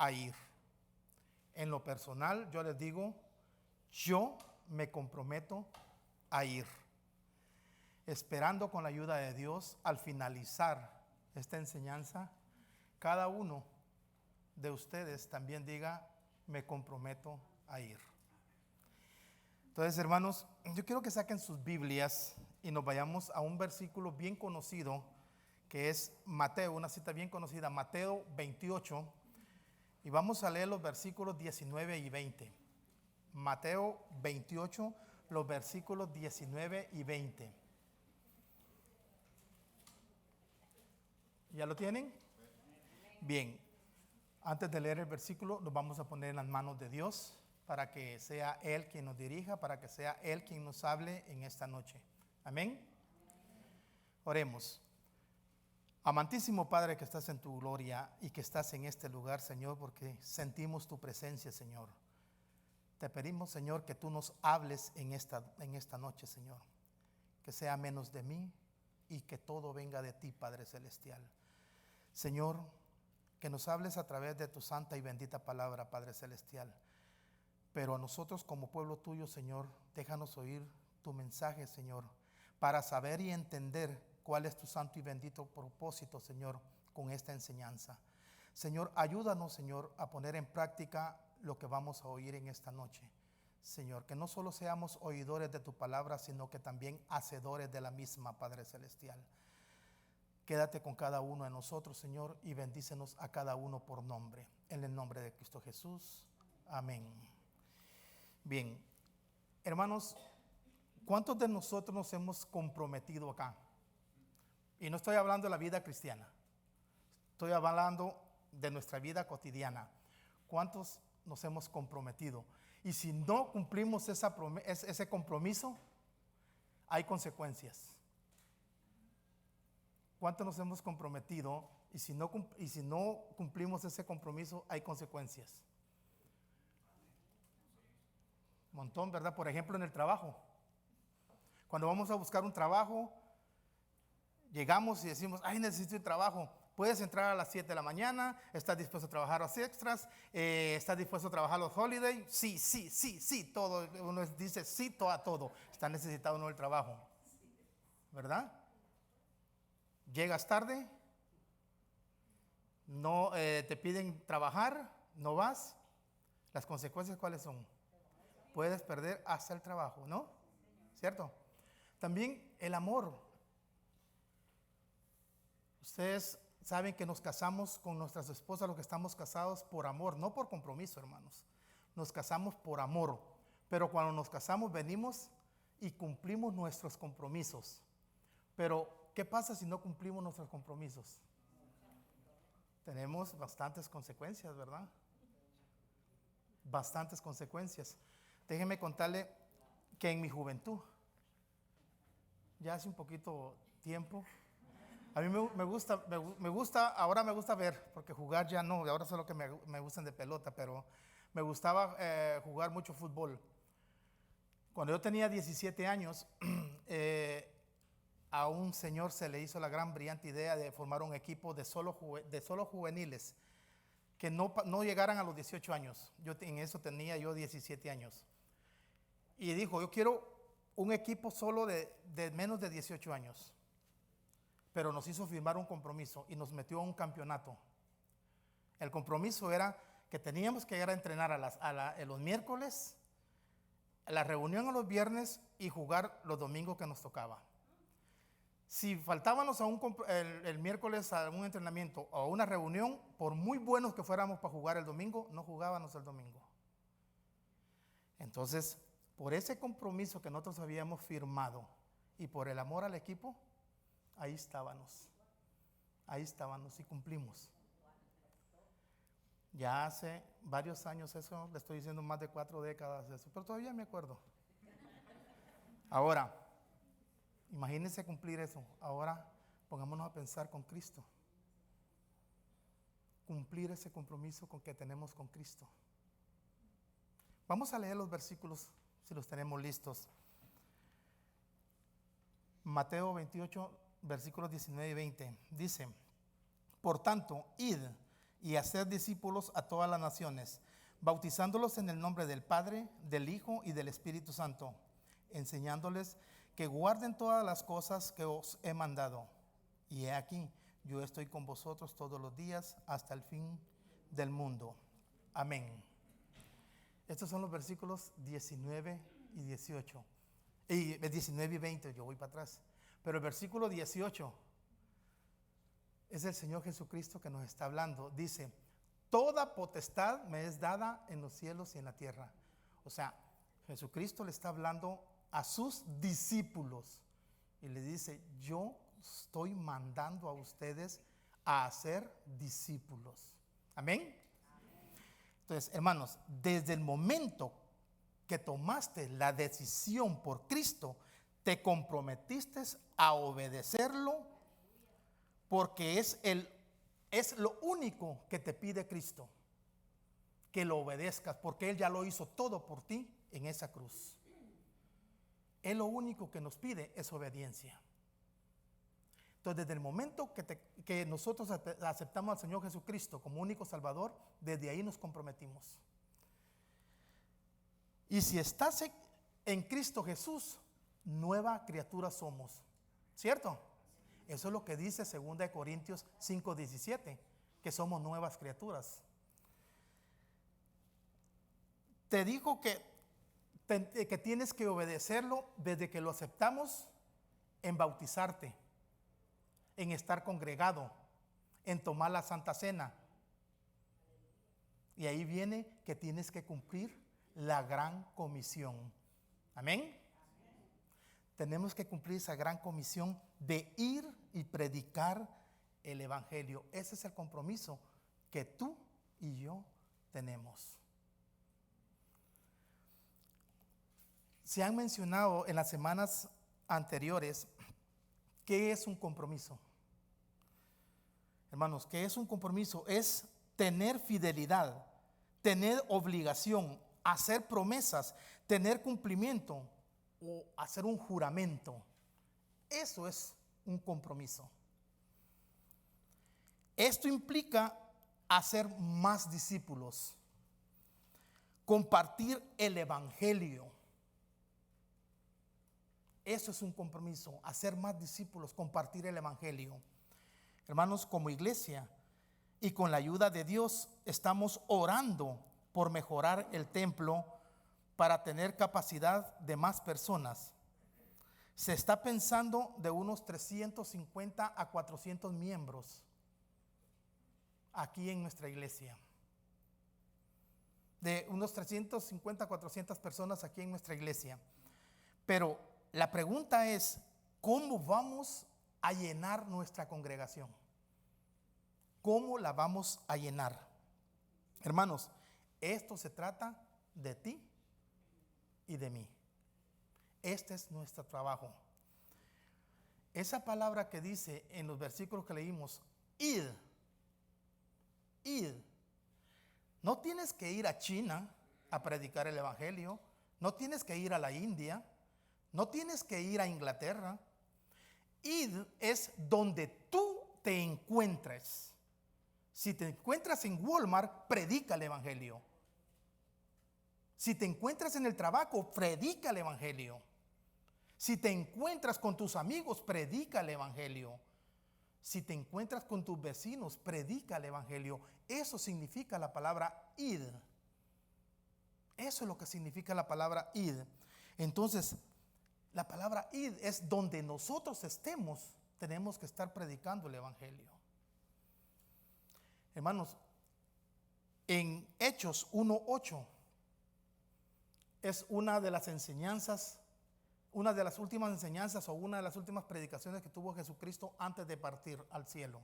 a ir. En lo personal, yo les digo, yo me comprometo a ir. Esperando con la ayuda de Dios, al finalizar esta enseñanza, cada uno de ustedes también diga, me comprometo a ir. Entonces, hermanos, yo quiero que saquen sus Biblias y nos vayamos a un versículo bien conocido, que es Mateo, una cita bien conocida, Mateo 28, y vamos a leer los versículos 19 y 20. Mateo 28, los versículos 19 y 20. ¿Ya lo tienen? Bien, antes de leer el versículo, nos vamos a poner en las manos de Dios para que sea Él quien nos dirija, para que sea Él quien nos hable en esta noche. Amén. Oremos. Amantísimo Padre que estás en tu gloria y que estás en este lugar, Señor, porque sentimos tu presencia, Señor. Te pedimos, Señor, que tú nos hables en esta noche, Señor. Que sea menos de mí y que todo venga de ti, Padre Celestial. Señor, que nos hables a través de tu santa y bendita palabra, Padre Celestial. Pero a nosotros como pueblo tuyo, Señor, déjanos oír tu mensaje, Señor, para saber y entender cuál es tu santo y bendito propósito, Señor, con esta enseñanza. Señor, ayúdanos, Señor, a poner en práctica lo que vamos a oír en esta noche. Señor, que no solo seamos oidores de tu palabra, sino que también hacedores de la misma, Padre Celestial. Quédate con cada uno de nosotros, Señor, y bendícenos a cada uno por nombre. En el nombre de Cristo Jesús. Amén. Bien, hermanos, ¿cuántos de nosotros nos hemos comprometido acá? Y no estoy hablando de la vida cristiana, estoy hablando de nuestra vida cotidiana. ¿Cuántos nos hemos comprometido? Y si no cumplimos ese compromiso, hay consecuencias. ¿Cuántos nos hemos comprometido? Y si no cumplimos ese compromiso, hay consecuencias. Un montón, ¿verdad? Por ejemplo, en el trabajo. Cuando vamos a buscar un trabajo, llegamos y decimos, ay, necesito un trabajo. Puedes entrar a las 7 de la mañana, estás dispuesto a trabajar los extras, estás dispuesto a trabajar los holidays. Sí, todo. Uno dice sí a todo. Está necesitado uno del trabajo, ¿verdad? Llegas tarde, no te piden trabajar, no vas. Las consecuencias, ¿cuáles son? Puedes perder hasta el trabajo, ¿no? ¿Cierto? También el amor. Ustedes saben que nos casamos con nuestras esposas, los que estamos casados por amor, no por compromiso, hermanos. Nos casamos por amor. Pero cuando nos casamos venimos y cumplimos nuestros compromisos. Pero, ¿qué pasa si no cumplimos nuestros compromisos? Tenemos bastantes consecuencias, ¿verdad? Bastantes consecuencias. Déjenme contarle que en mi juventud, ya hace un poquito tiempo, a mí me gusta, ahora me gusta ver, porque jugar ya no, ahora solo que me gustan de pelota, pero me gustaba jugar mucho fútbol. Cuando yo tenía 17 años, a un señor se le hizo la gran brillante idea de formar un equipo de solo juveniles que no llegaran a los 18 años. En eso tenía yo 17 años. Y dijo, yo quiero un equipo solo de menos de 18 años. Pero nos hizo firmar un compromiso y nos metió a un campeonato. El compromiso era que teníamos que llegar a entrenar los miércoles, a la reunión a los viernes y jugar los domingos que nos tocaba. Si faltábamos el miércoles a un entrenamiento o a una reunión, por muy buenos que fuéramos para jugar el domingo, no jugábamos el domingo. Entonces, por ese compromiso que nosotros habíamos firmado y por el amor al equipo, ahí estábamos y cumplimos. Ya hace varios años eso, le estoy diciendo más de 4 décadas eso, pero todavía me acuerdo. Ahora, imagínense cumplir eso. Ahora pongámonos a pensar con Cristo. Cumplir ese compromiso que tenemos con Cristo. Vamos a leer los versículos si los tenemos listos. Mateo 28, versículos 19 y 20. Dice, por tanto, id y hacer discípulos a todas las naciones, bautizándolos en el nombre del Padre, del Hijo y del Espíritu Santo, enseñándoles que guarden todas las cosas que os he mandado. Y he aquí, yo estoy con vosotros todos los días hasta el fin del mundo. Amén. Estos son los versículos 19 y 18. Y 19 y 20, yo voy para atrás. Pero el versículo 18 es el Señor Jesucristo que nos está hablando. Dice, toda potestad me es dada en los cielos y en la tierra. O sea, Jesucristo le está hablando a sus discípulos y le dice, yo estoy mandando a ustedes a hacer discípulos. Amén. Entonces, hermanos, desde el momento que tomaste la decisión por Cristo, te comprometiste a obedecerlo, porque es lo único que te pide Cristo, que lo obedezcas, porque Él ya lo hizo todo por ti en esa cruz. Él lo único que nos pide es obediencia. Entonces, desde el momento que nosotros aceptamos al Señor Jesucristo como único Salvador, desde ahí nos comprometimos. Y si estás en Cristo Jesús, nueva criatura somos. ¿Cierto? Eso es lo que dice 2 Corintios 5:17, que somos nuevas criaturas. Te dijo que tienes que obedecerlo desde que lo aceptamos, en bautizarte, en estar congregado, en tomar la Santa Cena. Y ahí viene que tienes que cumplir la gran comisión. Amén. Tenemos que cumplir esa gran comisión de ir y predicar el Evangelio. Ese es el compromiso que tú y yo tenemos. Se han mencionado en las semanas anteriores qué es un compromiso. Hermanos, ¿qué es un compromiso? Es tener fidelidad, tener obligación, hacer promesas, tener cumplimiento o hacer un juramento. Eso es un compromiso. Esto implica hacer más discípulos, compartir el Evangelio. Eso es un compromiso, hacer más discípulos, compartir el Evangelio. Hermanos, como iglesia y con la ayuda de Dios, estamos orando por mejorar el templo para tener capacidad de más personas. Se está pensando de unos 350 a 400 miembros aquí en nuestra iglesia. De unos 350 a 400 personas aquí en nuestra iglesia. Pero la pregunta es, ¿cómo vamos a llenar nuestra congregación? ¿Cómo la vamos a llenar? Hermanos, esto se trata de ti y de mí. Este es nuestro trabajo. Esa palabra que dice en los versículos que leímos, id. No tienes que ir a China a predicar el Evangelio. No tienes que ir a la India. No tienes que ir a Inglaterra. Id es donde tú te encuentres. Si te encuentras en Walmart, predica el Evangelio. Si te encuentras en el trabajo, predica el Evangelio. Si te encuentras con tus amigos, predica el Evangelio. Si te encuentras con tus vecinos, predica el Evangelio. Eso significa la palabra id. Eso es lo que significa la palabra id. Entonces, la palabra id es donde nosotros estemos, tenemos que estar predicando el Evangelio. Hermanos, en Hechos 1:8 es una de las enseñanzas, una de las últimas enseñanzas o una de las últimas predicaciones que tuvo Jesucristo antes de partir al cielo.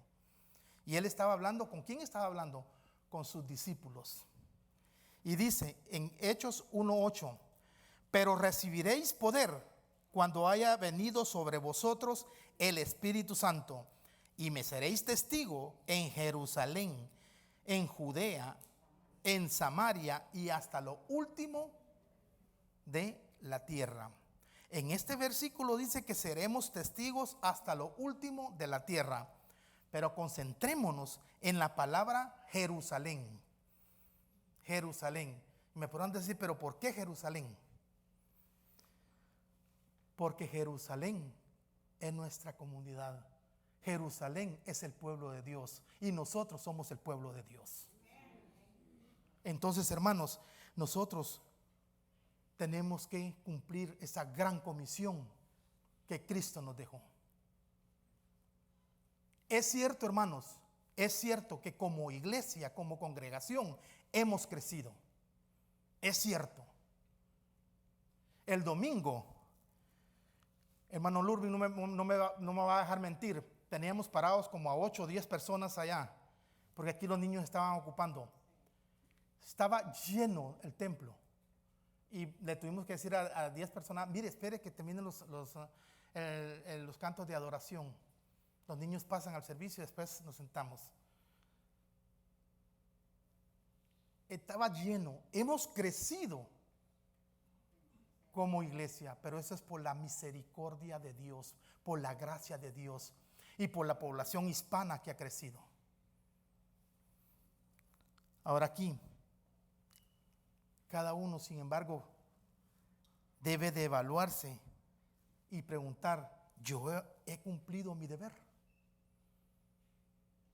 Y Él estaba hablando, ¿con quién estaba hablando? Con sus discípulos. Y dice en Hechos 1:8, pero recibiréis poder cuando haya venido sobre vosotros el Espíritu Santo, y me seréis testigo en Jerusalén, en Judea, en Samaria y hasta lo último de la tierra. En este versículo dice que seremos testigos hasta lo último de la tierra. Pero concentrémonos en la palabra Jerusalén. Jerusalén. Me podrán decir, pero ¿por qué Jerusalén? Porque Jerusalén es nuestra comunidad. Jerusalén es el pueblo de Dios y nosotros somos el pueblo de Dios. Entonces, hermanos, nosotros tenemos que cumplir esa gran comisión que Cristo nos dejó. Es cierto, hermanos, es cierto que como iglesia, como congregación, hemos crecido. Es cierto. El domingo, hermano Lurvin no me va a dejar mentir, teníamos parados como a 8 o 10 personas allá, porque aquí los niños estaban ocupando. Estaba lleno el templo. Y le tuvimos que decir a 10 personas, mire, espere que terminen los cantos de adoración. Los niños pasan al servicio y después nos sentamos. Estaba lleno. Hemos crecido como iglesia, pero eso es por la misericordia de Dios, por la gracia de Dios y por la población hispana que ha crecido. Ahora aquí, cada uno, sin embargo, debe de evaluarse y preguntar, ¿yo he cumplido mi deber?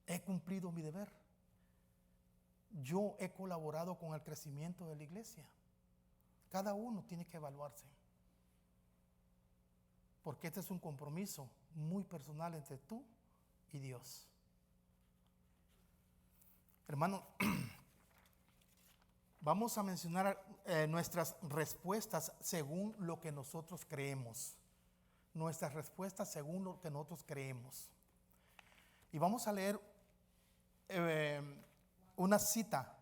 ¿He cumplido mi deber? ¿Yo he colaborado con el crecimiento de la iglesia? Cada uno tiene que evaluarse. Porque este es un compromiso muy personal entre tú y Dios. Hermano, vamos a mencionar nuestras respuestas según lo que nosotros creemos. Nuestras respuestas según lo que nosotros creemos. Y vamos a leer una cita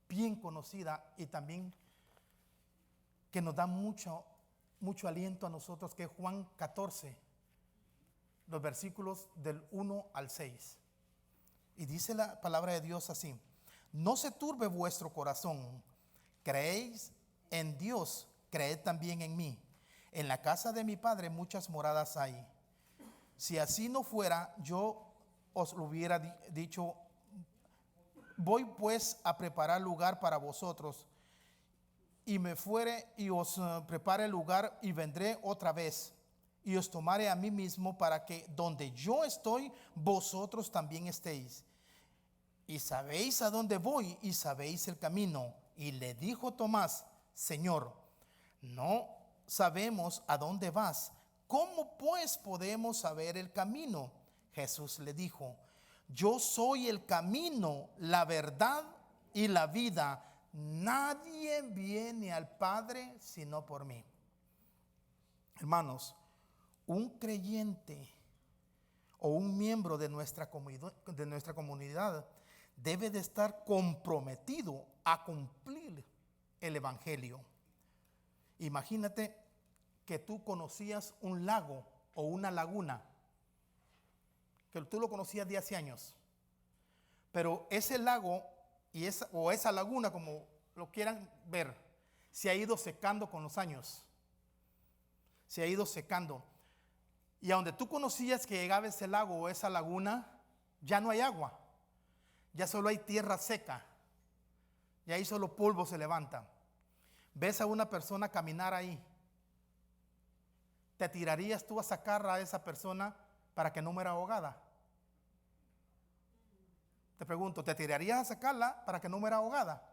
bien conocida y también que nos da mucho aliento a nosotros, que es Juan 14, los versículos del 1 al 6. Y dice la palabra de Dios así: no se turbe vuestro corazón, creéis en Dios, creed también en mí. En la casa de mi Padre muchas moradas hay. Si así no fuera, yo os lo hubiera dicho. Voy pues a preparar lugar para vosotros, y me fuere y os prepare lugar, y vendré otra vez y os tomaré a mí mismo, para que donde yo estoy, vosotros también estéis. Y sabéis a dónde voy y sabéis el camino. Y le dijo Tomás: Señor, no sabemos a dónde vas. ¿Cómo pues podemos saber el camino? Jesús le dijo: yo soy el camino, la verdad y la vida. Nadie viene al Padre sino por mí. Hermanos, un creyente o un miembro de nuestra comunidad debe de estar comprometido a cumplir el Evangelio. Imagínate que tú conocías un lago o una laguna, que tú lo conocías de hace años, pero ese lago o esa laguna, como lo quieran ver, se ha ido secando con los años. Se ha ido secando. Y a donde tú conocías que llegaba ese lago o esa laguna, ya no hay agua. Ya solo hay tierra seca. Y ahí solo polvo se levanta. Ves a una persona caminar ahí. ¿Te tirarías tú a sacar a esa persona para que no muera ahogada? Te pregunto, ¿te tirarías a sacarla para que no muera ahogada?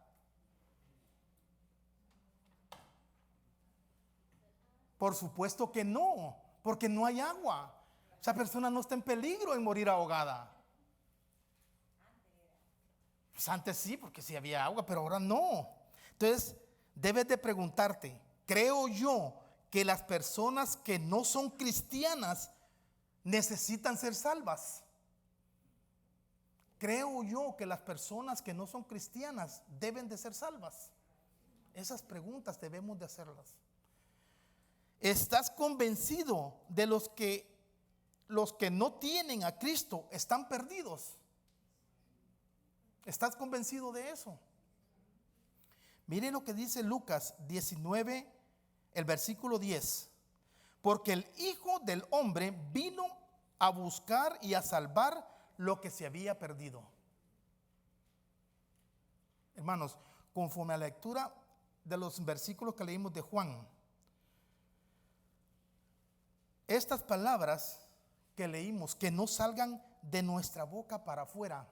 Por supuesto que no, porque no hay agua. Esa persona no está en peligro en morir ahogada. Pues antes sí, porque sí había agua, pero ahora no. Entonces, debes de preguntarte, ¿creo yo que las personas que no son cristianas necesitan ser salvas? ¿Creo yo que las personas que no son cristianas deben de ser salvas? Esas preguntas debemos de hacerlas. ¿Estás convencido de los que no tienen a Cristo están perdidos? ¿Estás convencido de eso? Mire lo que dice Lucas 19, el versículo 10. Porque el Hijo del Hombre vino a buscar y a salvar lo que se había perdido. Hermanos, conforme a la lectura de los versículos que leímos de Juan, estas palabras que leímos, que no salgan de nuestra boca para afuera,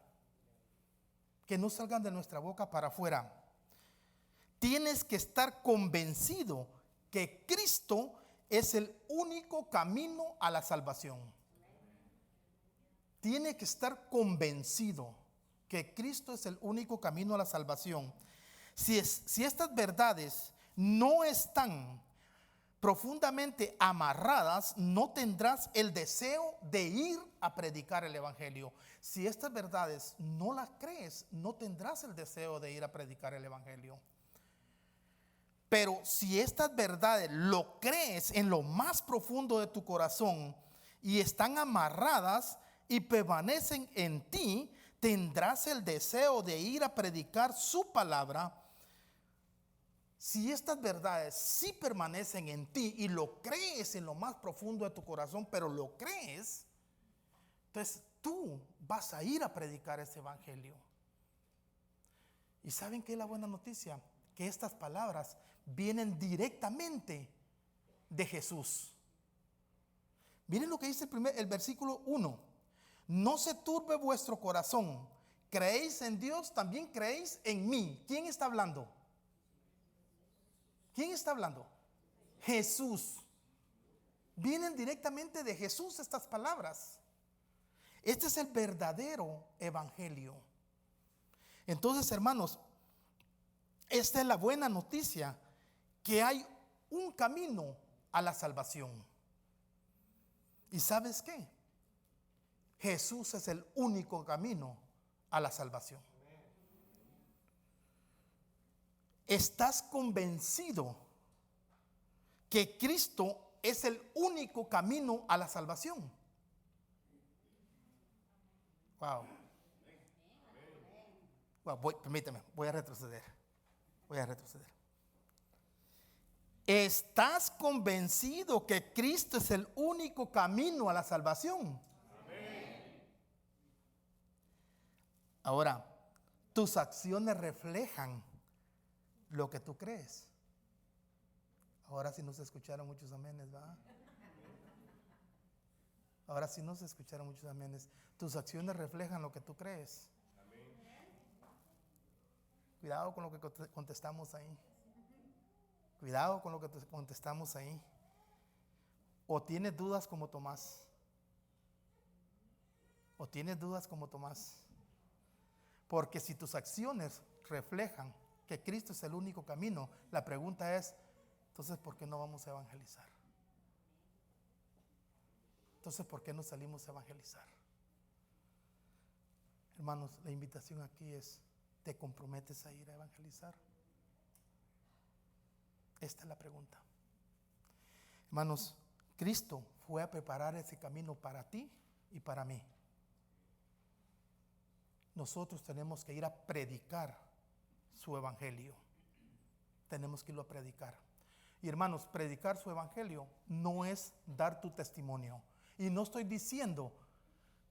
que no salgan de nuestra boca para afuera. Tienes que estar convencido que Cristo es el único camino a la salvación. Tiene que estar convencido que Cristo es el único camino a la salvación. Si estas verdades no están profundamente amarradas, no tendrás el deseo de ir a predicar el evangelio. Si estas verdades no las crees, no tendrás el deseo de ir a predicar el evangelio. Pero si estas verdades lo crees en lo más profundo de tu corazón y están amarradas y permanecen en ti, tendrás el deseo de ir a predicar su palabra. Si estas verdades sí permanecen en ti y lo crees en lo más profundo de tu corazón, pero lo crees, entonces tú vas a ir a predicar ese evangelio. ¿Y saben qué es la buena noticia? Que estas palabras vienen directamente de Jesús. Miren lo que dice el versículo 1. No se turbe vuestro corazón. Creéis en Dios, también creéis en mí. ¿Quién está hablando? ¿Quién está hablando? Jesús. Vienen directamente de Jesús estas palabras. Este es el verdadero evangelio. Entonces, hermanos, esta es la buena noticia, que hay un camino a la salvación. ¿Y sabes qué? Jesús es el único camino a la salvación. ¿Estás convencido que Cristo es el único camino a la salvación? Wow. Permíteme, voy a retroceder. ¿Estás convencido que Cristo es el único camino a la salvación? Amén. Ahora, tus acciones reflejan lo que tú crees. Ahora sí no se escucharon muchos amenes, ¿va? Ahora sí no se escucharon muchos amenes. Tus acciones reflejan lo que tú crees. Amén. Cuidado con lo que contestamos ahí. Cuidado con lo que contestamos ahí. O tienes dudas como Tomás. Porque si tus acciones reflejan que Cristo es el único camino, la pregunta es, entonces, ¿por qué no vamos a evangelizar? Entonces, ¿por qué no salimos a evangelizar? Hermanos, la invitación aquí es, ¿te comprometes a ir a evangelizar? Esta es la pregunta. Hermanos, Cristo fue a preparar ese camino para ti y para mí. Nosotros tenemos que ir a predicar su evangelio. Tenemos que irlo a predicar. Y hermanos, predicar su evangelio no es dar tu testimonio. Y no estoy diciendo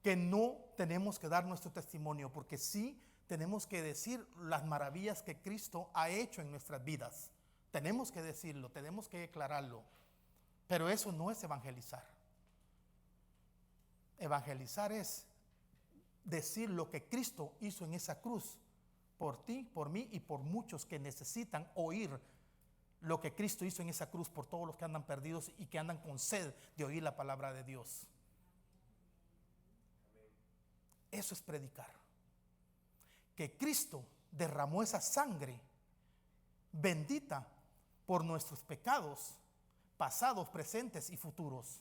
que no tenemos que dar nuestro testimonio, porque sí tenemos que decir las maravillas que Cristo ha hecho en nuestras vidas. Tenemos que decirlo, tenemos que declararlo. Pero eso no es evangelizar. Evangelizar es decir lo que Cristo hizo en esa cruz por ti, por mí y por muchos que necesitan oír lo que Cristo hizo en esa cruz, por todos los que andan perdidos y que andan con sed de oír la palabra de Dios. Eso es predicar. Que Cristo derramó esa sangre bendita por nuestros pecados pasados, presentes y futuros.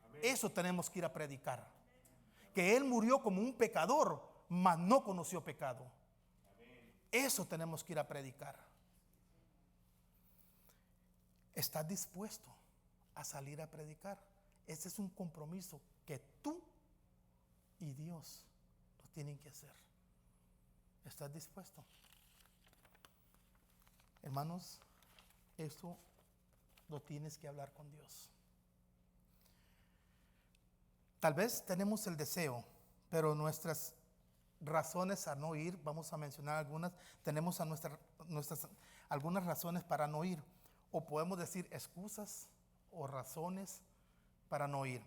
Amén. Eso tenemos que ir a predicar. Que Él murió como un pecador, mas no conoció pecado. Amén. Eso tenemos que ir a predicar. ¿Estás dispuesto a salir a predicar? Ese es un compromiso que tú y Dios lo tienen que hacer. ¿Estás dispuesto? Hermanos, esto lo tienes que hablar con Dios. Tal vez tenemos el deseo, pero nuestras razones a no ir, vamos a mencionar algunas, tenemos algunas razones para no ir, o podemos decir excusas o razones para no ir.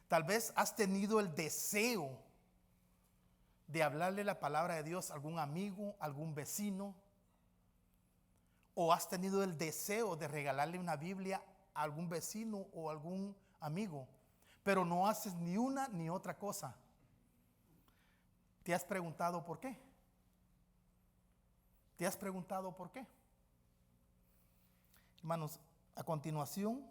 Tal vez has tenido el deseo de hablarle la palabra de Dios a algún amigo, algún vecino, o has tenido el deseo de regalarle una Biblia a algún vecino o algún amigo, pero no haces ni una ni otra cosa. ¿Te has preguntado por qué? ¿Te has preguntado por qué? Hermanos, a continuación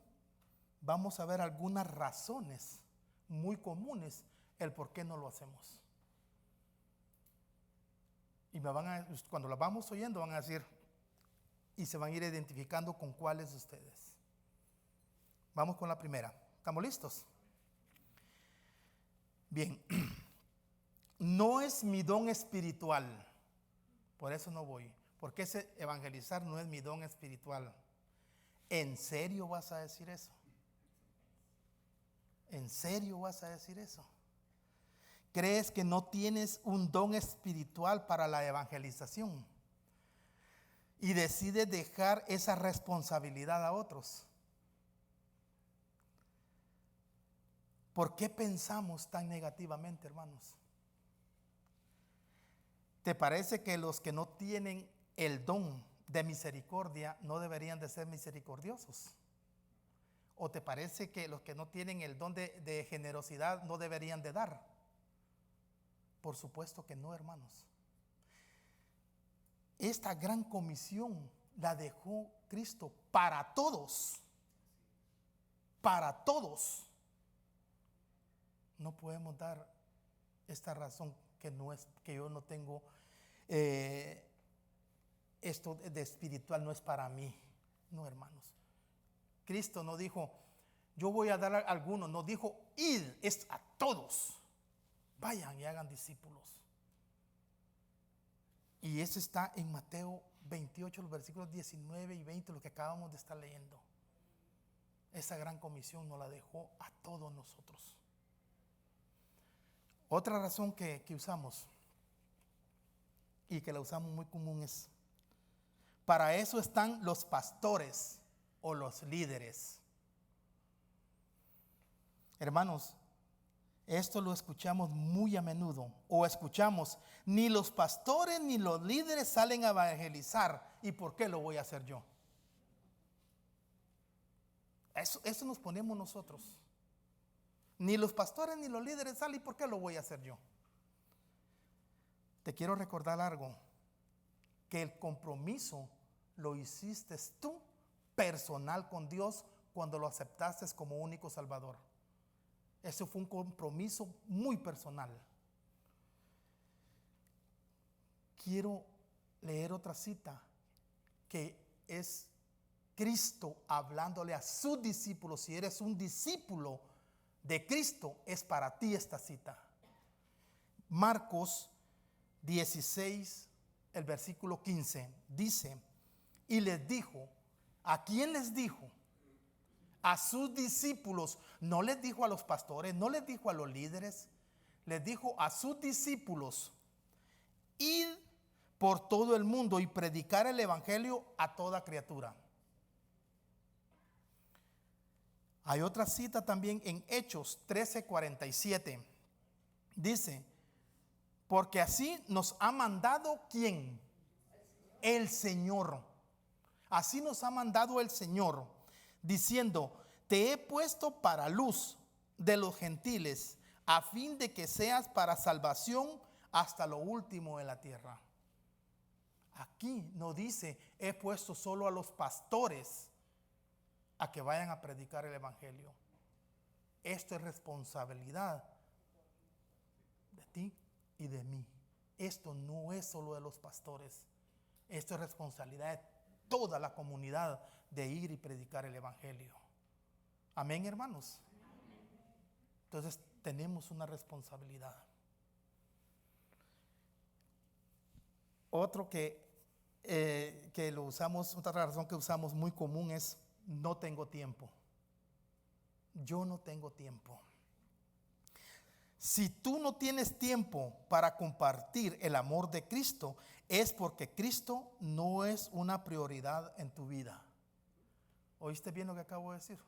vamos a ver algunas razones muy comunes el por qué no lo hacemos. Y cuando las vamos oyendo van a decir, y se van a ir identificando con cuáles de ustedes. Vamos con la primera. ¿Estamos listos? Bien. No es mi don espiritual. Por eso no voy. Porque ese evangelizar no es mi don espiritual. ¿En serio vas a decir eso? ¿En serio vas a decir eso? ¿Crees que no tienes un don espiritual para la evangelización? Y decides dejar esa responsabilidad a otros. ¿Por qué pensamos tan negativamente, hermanos? ¿Te parece que los que no tienen el don de misericordia no deberían de ser misericordiosos? ¿O te parece que los que no tienen el don de generosidad no deberían de dar? Por supuesto que no, hermanos. Esta gran comisión la dejó Cristo para todos. Para todos. No podemos dar esta razón que no es que yo no tengo esto de espiritual no es para mí. No, hermanos. Cristo no dijo, yo voy a dar a algunos, no dijo, id, es a todos. Vayan y hagan discípulos. Y eso está en Mateo 28, los versículos 19 y 20, lo que acabamos de estar leyendo. Esa gran comisión nos la dejó a todos nosotros. Otra razón que usamos y que la usamos muy común es, para eso están los pastores o los líderes. Hermanos, esto lo escuchamos muy a menudo, o escuchamos, ni los pastores ni los líderes salen a evangelizar, ¿y por qué lo voy a hacer yo? Eso nos ponemos nosotros. Ni los pastores ni los líderes salen, ¿y por qué lo voy a hacer yo? Te quiero recordar algo, que el compromiso lo hiciste tú personal con Dios cuando lo aceptaste como único Salvador. Eso fue un compromiso muy personal. Quiero leer otra cita que es Cristo hablándole a sus discípulos. Si eres un discípulo de Cristo, es para ti esta cita. Marcos 16, el versículo 15, dice, y les dijo, ¿a quién les dijo? A sus discípulos. No les dijo a los pastores, no les dijo a los líderes, les dijo a sus discípulos, id por todo el mundo y predicar el evangelio a toda criatura. Hay otra cita también en Hechos 13:47. Dice, porque así nos ha mandado ¿quién? El Señor. Así nos ha mandado el Señor, diciendo, te he puesto para luz de los gentiles, a fin de que seas para salvación hasta lo último de la tierra. Aquí no dice, he puesto solo a los pastores a que vayan a predicar el evangelio. Esto es responsabilidad de ti y de mí. Esto no es solo de los pastores. Esto es responsabilidad de toda la comunidad de ir y predicar el evangelio. Amén, hermanos. Entonces tenemos una responsabilidad. Otro que lo usamos, otra razón que usamos muy común es no tengo tiempo. Yo no tengo tiempo. Si tú no tienes tiempo para compartir el amor de Cristo, es porque Cristo no es una prioridad en tu vida. ¿Oíste bien lo que acabo de decir?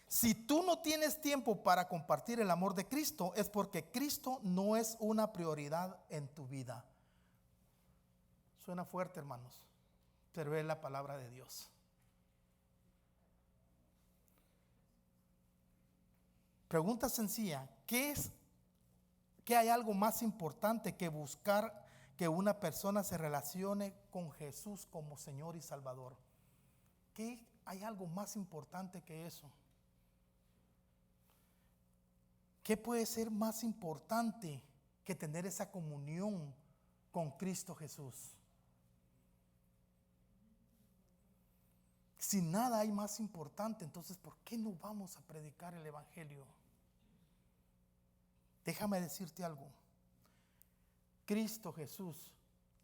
Si tú no tienes tiempo para compartir el amor de Cristo, es porque Cristo no es una prioridad en tu vida. Suena fuerte, hermanos, pero es la palabra de Dios. Pregunta sencilla: ¿qué hay algo más importante que buscar que una persona se relacione con Jesús como Señor y Salvador? ¿Qué hay algo más importante que eso? ¿Qué puede ser más importante que tener esa comunión con Cristo Jesús? Si nada hay más importante, entonces ¿por qué no vamos a predicar el Evangelio? Déjame decirte algo. Cristo Jesús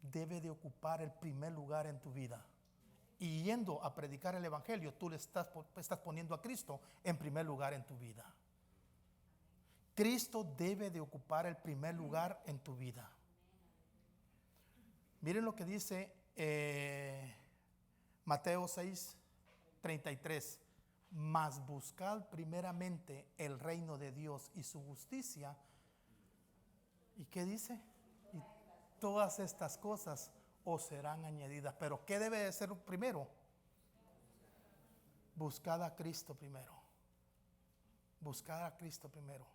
debe de ocupar el primer lugar en tu vida. Y yendo a predicar el Evangelio, tú le estás poniendo a Cristo en primer lugar en tu vida. Cristo debe de ocupar el primer lugar en tu vida. Miren lo que dice Mateo 6:33. Mas buscad primeramente el reino de Dios y su justicia. ¿Y qué dice? Y todas estas cosas os serán añadidas. Pero ¿qué debe de ser primero? Buscad a Cristo primero. Buscad a Cristo primero.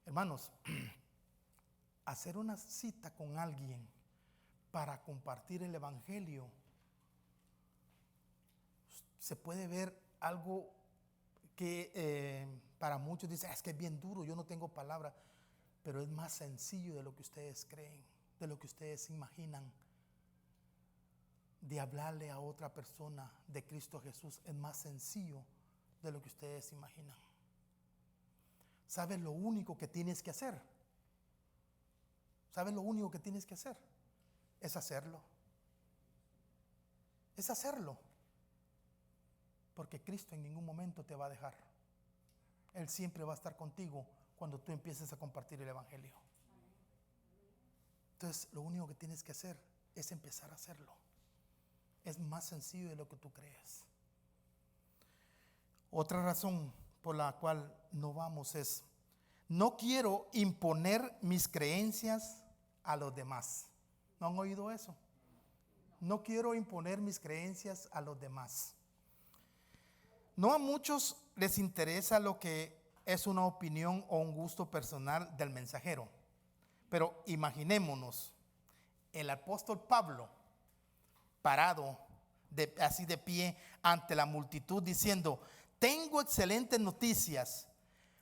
Hermanos, hacer una cita con alguien para compartir el Evangelio se puede ver algo que para muchos dicen: es que es bien duro, yo no tengo palabra. Pero es más sencillo de lo que ustedes creen, de lo que ustedes imaginan. De hablarle a otra persona de Cristo Jesús es más sencillo de lo que ustedes imaginan. ¿Sabes lo único que tienes que hacer? ¿Sabes lo único que tienes que hacer? Es hacerlo. Es hacerlo. Porque Cristo en ningún momento te va a dejar. Él siempre va a estar contigo cuando tú empieces a compartir el Evangelio. Entonces, lo único que tienes que hacer es empezar a hacerlo. Es más sencillo de lo que tú crees. Otra razón por la cual no vamos es: no quiero imponer mis creencias a los demás. ¿No han oído eso? No quiero imponer mis creencias a los demás. No a muchos les interesa lo que es una opinión o un gusto personal del mensajero. Pero imaginémonos el apóstol Pablo parado así de pie ante la multitud diciendo: tengo excelentes noticias,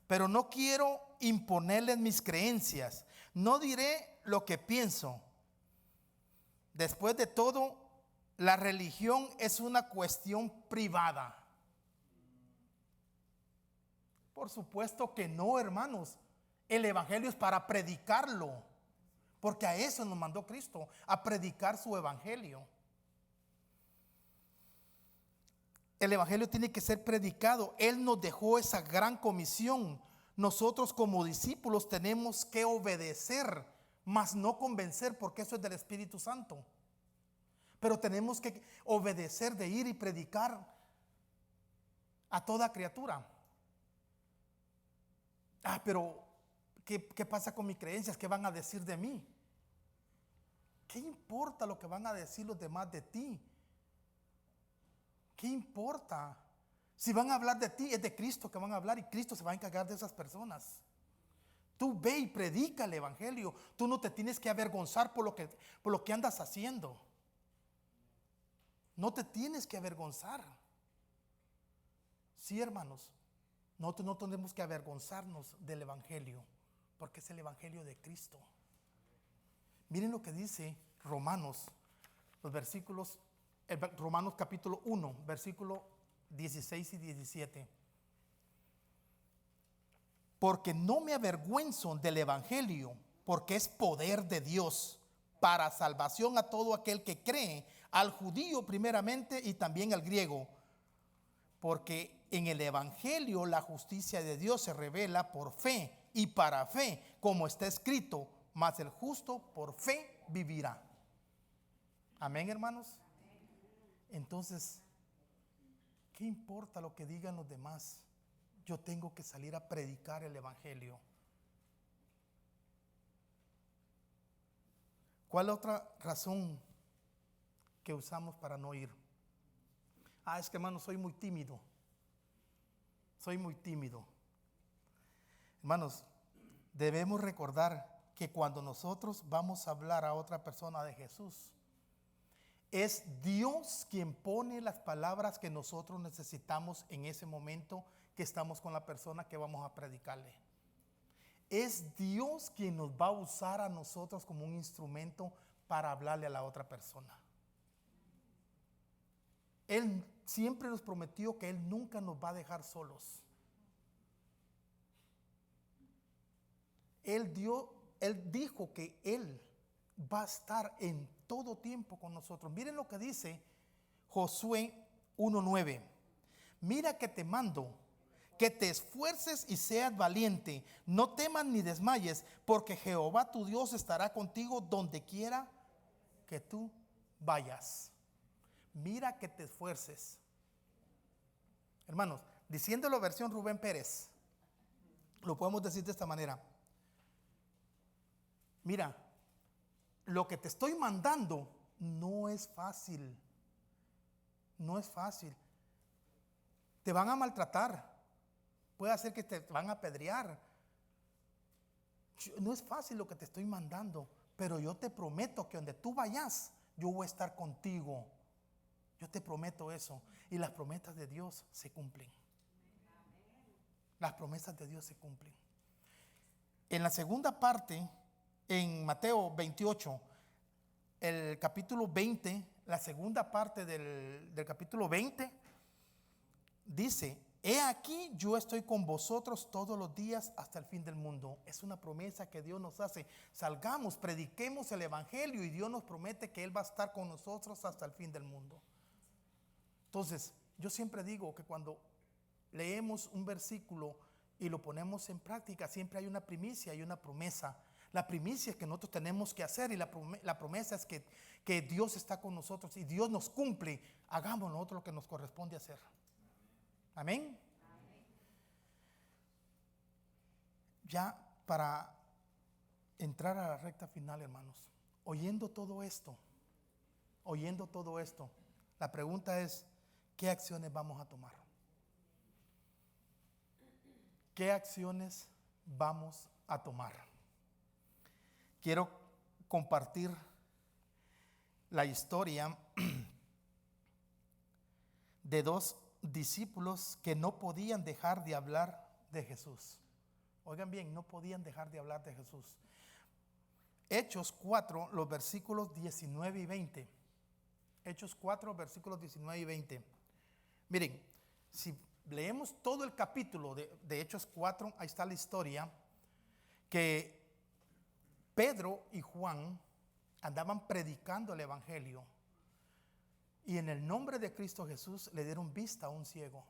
pero no quiero imponerles mis creencias. No diré lo que pienso. Después de todo, la religión es una cuestión privada. Por supuesto que no, hermanos. El Evangelio es para predicarlo, porque a eso nos mandó Cristo, a predicar su Evangelio. El Evangelio tiene que ser predicado. Él nos dejó esa gran comisión. Nosotros como discípulos tenemos que obedecer, mas no convencer, porque eso es del Espíritu Santo. Pero tenemos que obedecer de ir y predicar a toda criatura. Pero ¿qué pasa con mis creencias? ¿Qué van a decir de mí? ¿Qué importa lo que van a decir los demás de ti? ¿Qué importa? Si van a hablar de ti, es de Cristo que van a hablar, y Cristo se va a encargar de esas personas. Tú ve y predica el Evangelio. Tú no te tienes que avergonzar por lo que andas haciendo. No te tienes que avergonzar. Sí, hermanos. Nosotros no tenemos que avergonzarnos del Evangelio, porque es el Evangelio de Cristo. Miren lo que dice Romanos, Romanos capítulo 1, versículo 16 y 17. Porque no me avergüenzo del Evangelio, porque es poder de Dios para salvación a todo aquel que cree, al judío primeramente y también al griego. Porque en el Evangelio la justicia de Dios se revela por fe y para fe, como está escrito, mas el justo por fe vivirá. Amén, hermanos. Entonces, ¿qué importa lo que digan los demás? Yo tengo que salir a predicar el evangelio. ¿Cuál otra razón que usamos para no ir? Es que, hermano, soy muy tímido. Soy muy tímido. Hermanos, debemos recordar que cuando nosotros vamos a hablar a otra persona de Jesús, es Dios quien pone las palabras que nosotros necesitamos en ese momento que estamos con la persona que vamos a predicarle. Es Dios quien nos va a usar a nosotros como un instrumento para hablarle a la otra persona. Él siempre nos prometió que Él nunca nos va a dejar solos. Él dijo que Él va a estar en todo tiempo con nosotros. Miren lo que dice Josué 1:9. Mira que te mando, que te esfuerces y seas valiente. No temas ni desmayes, porque Jehová tu Dios estará contigo donde quiera que tú vayas. Mira que te esfuerces. Hermanos, diciéndolo versión Rubén Pérez, lo podemos decir de esta manera. Mira, lo que te estoy mandando no es fácil. No es fácil. Te van a maltratar. Puede hacer que te van a apedrear. No es fácil lo que te estoy mandando, pero yo te prometo que donde tú vayas, yo voy a estar contigo. Yo te prometo eso. Y las promesas de Dios se cumplen. Las promesas de Dios se cumplen. En la segunda parte, en Mateo 28, el capítulo 20, la segunda parte del capítulo 20, dice: he aquí yo estoy con vosotros todos los días hasta el fin del mundo. Es una promesa que Dios nos hace. Salgamos, prediquemos el evangelio y Dios nos promete que Él va a estar con nosotros hasta el fin del mundo. Entonces, yo siempre digo que cuando leemos un versículo y lo ponemos en práctica, siempre hay una primicia y una promesa. La primicia es que nosotros tenemos que hacer, y la promesa es que Dios está con nosotros y Dios nos cumple. Hagamos nosotros lo que nos corresponde hacer. Amén. Ya para entrar a la recta final, hermanos, oyendo todo esto, la pregunta es: ¿qué acciones vamos a tomar? ¿Qué acciones vamos a tomar? Quiero compartir la historia de dos discípulos que no podían dejar de hablar de Jesús. Oigan bien, no podían dejar de hablar de Jesús. Hechos 4, los versículos 19 y 20. Hechos 4, versículos 19 y 20. Miren, si leemos todo el capítulo de Hechos 4, ahí está la historia que Pedro y Juan andaban predicando el evangelio. Y en el nombre de Cristo Jesús le dieron vista a un ciego.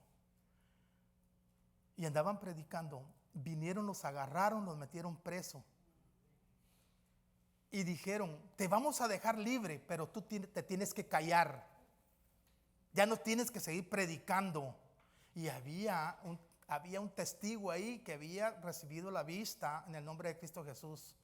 Y andaban predicando. Vinieron, los agarraron, los metieron preso. Y dijeron: te vamos a dejar libre, pero tú te tienes que callar. Ya no tienes que seguir predicando. Y había un testigo ahí que había recibido la vista en el nombre de Cristo Jesús.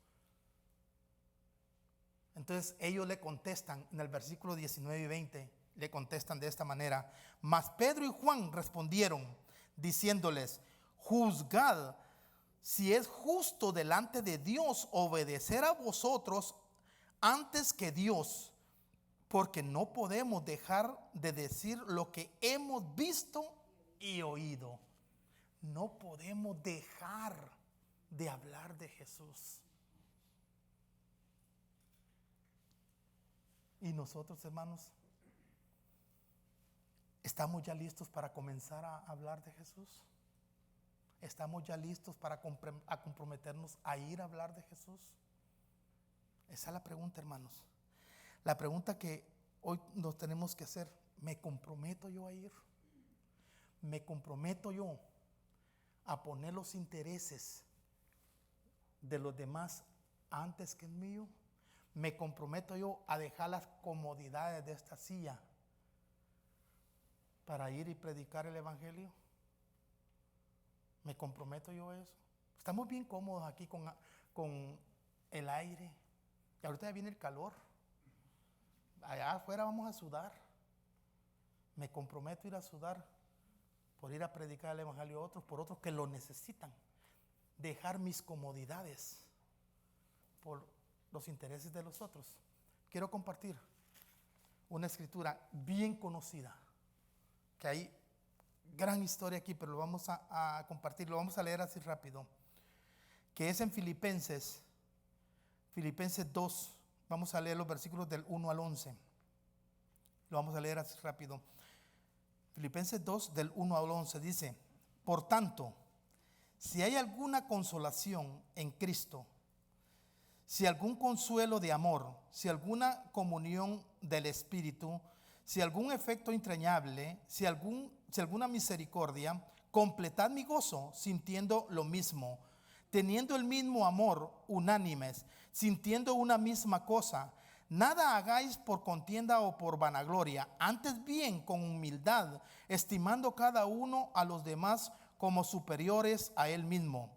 Entonces ellos le contestan en el versículo 19 y 20, le contestan de esta manera: mas Pedro y Juan respondieron diciéndoles: juzgad si es justo delante de Dios obedecer a vosotros antes que Dios, porque no podemos dejar de decir lo que hemos visto y oído. No podemos dejar de hablar de Jesús. Y nosotros, hermanos, ¿estamos ya listos para comenzar a hablar de Jesús? ¿Estamos ya listos para comprometernos a ir a hablar de Jesús? Esa es la pregunta, hermanos. La pregunta que hoy nos tenemos que hacer: ¿me comprometo yo a ir? ¿Me comprometo yo a poner los intereses de los demás antes que el mío? ¿Me comprometo yo a dejar las comodidades de esta silla para ir y predicar el evangelio? ¿Me comprometo yo a eso? Estamos bien cómodos aquí con el aire. Y ahorita ya viene el calor. Allá afuera vamos a sudar. Me comprometo a ir a sudar por ir a predicar el evangelio a otros, por otros que lo necesitan. Dejar mis comodidades por los intereses de los otros. Quiero compartir una escritura bien conocida, que hay gran historia aquí, pero lo vamos a compartir, lo vamos a leer así rápido, que es en Filipenses 2. Vamos a leer los versículos del 1 al 11. Lo vamos a leer así rápido. Filipenses 2 del 1 al 11 dice: por tanto, si hay alguna consolación en Cristo, si algún consuelo de amor, si alguna comunión del Espíritu, si algún efecto entrañable, si alguna misericordia, completad mi gozo sintiendo lo mismo, teniendo el mismo amor, unánimes, sintiendo una misma cosa. Nada hagáis por contienda o por vanagloria, antes bien con humildad, estimando cada uno a los demás como superiores a él mismo,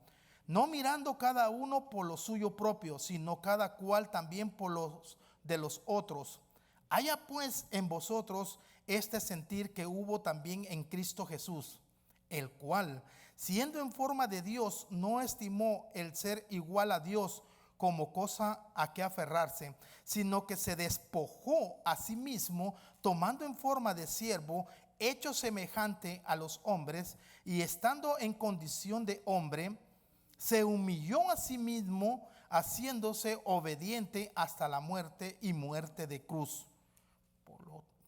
no mirando cada uno por lo suyo propio, sino cada cual también por los de los otros. Haya pues en vosotros este sentir que hubo también en Cristo Jesús, el cual, siendo en forma de Dios, no estimó el ser igual a Dios como cosa a que aferrarse, sino que se despojó a sí mismo, tomando en forma de siervo, hecho semejante a los hombres, y estando en condición de hombre, se humilló a sí mismo, haciéndose obediente hasta la muerte y muerte de cruz.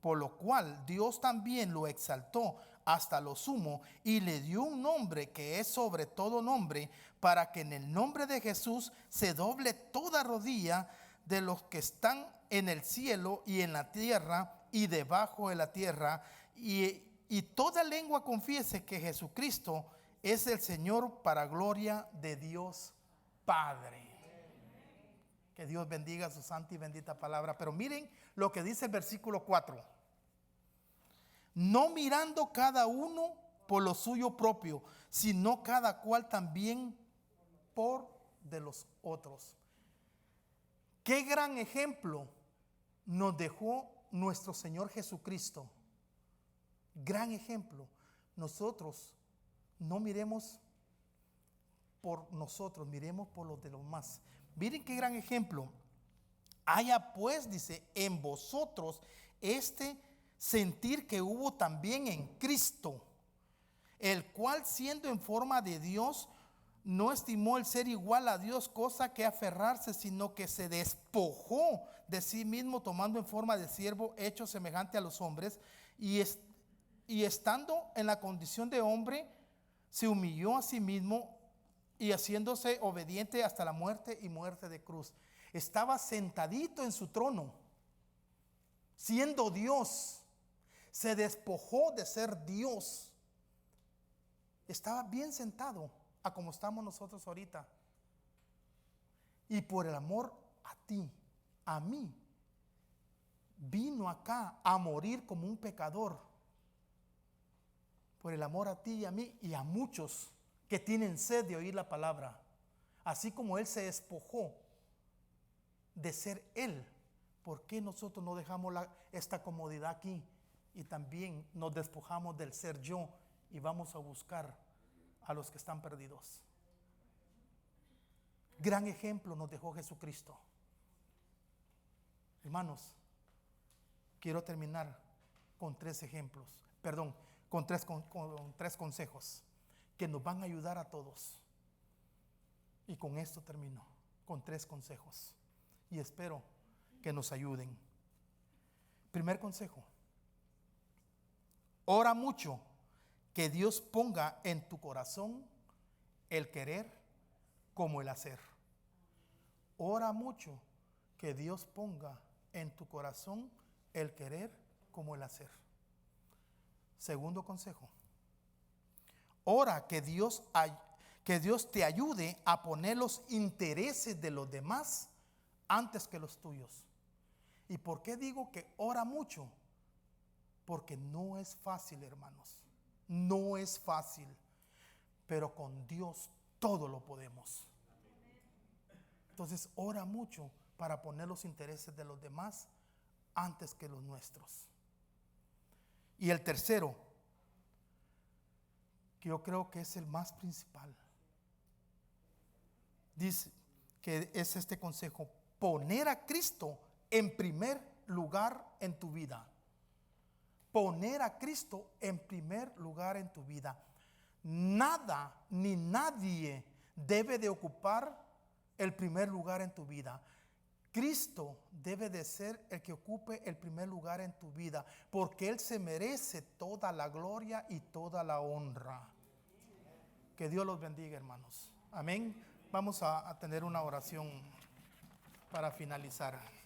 Por lo cual Dios también lo exaltó hasta lo sumo y le dio un nombre que es sobre todo nombre, para que en el nombre de Jesús se doble toda rodilla de los que están en el cielo y en la tierra y debajo de la tierra, y toda lengua confiese que Jesucristo es el Señor, para gloria de Dios Padre. Que Dios bendiga su santa y bendita palabra. Pero miren lo que dice el versículo 4. No mirando cada uno por lo suyo propio, sino cada cual también por de los otros. Qué gran ejemplo nos dejó nuestro Señor Jesucristo. Gran ejemplo. Nosotros no miremos por nosotros, miremos por los de los más. Miren qué gran ejemplo. Haya pues, dice, en vosotros este sentir que hubo también en Cristo, el cual, siendo en forma de Dios, no estimó el ser igual a Dios cosa que aferrarse, sino que se despojó de sí mismo, tomando en forma de siervo, hecho semejante a los hombres, y estando en la condición de hombre, se humilló a sí mismo, y haciéndose obediente hasta la muerte y muerte de cruz. Estaba sentadito en su trono, siendo Dios. Se despojó de ser Dios. Estaba bien sentado, a como estamos nosotros ahorita. Y por el amor a ti, a mí, vino acá a morir como un pecador. Por el amor a ti y a mí y a muchos que tienen sed de oír la palabra. Así como Él se despojó de ser Él, ¿por qué nosotros no dejamos esta comodidad aquí y también nos despojamos del ser yo y vamos a buscar a los que están perdidos? Gran ejemplo nos dejó Jesucristo. Hermanos, quiero terminar con tres consejos que nos van a ayudar a todos. Y con esto termino, con 3 consejos. Y espero que nos ayuden. Primer consejo: ora mucho que Dios ponga en tu corazón el querer como el hacer. Ora mucho que Dios ponga en tu corazón el querer como el hacer. Segundo consejo: ora que Dios Que Dios te ayude a poner los intereses de los demás antes que los tuyos. ¿Y por qué digo que ora mucho? Porque no es fácil, hermanos. No es fácil. Pero con Dios todo lo podemos. Entonces ora mucho para poner los intereses de los demás antes que los nuestros. Y el tercero, que yo creo que es el más principal, dice que es este consejo: poner a Cristo en primer lugar en tu vida. Poner a Cristo en primer lugar en tu vida. Nada ni nadie debe de ocupar el primer lugar en tu vida. Cristo debe de ser el que ocupe el primer lugar en tu vida, porque Él se merece toda la gloria y toda la honra. Que Dios los bendiga, hermanos. Amén. Vamos a tener una oración para finalizar.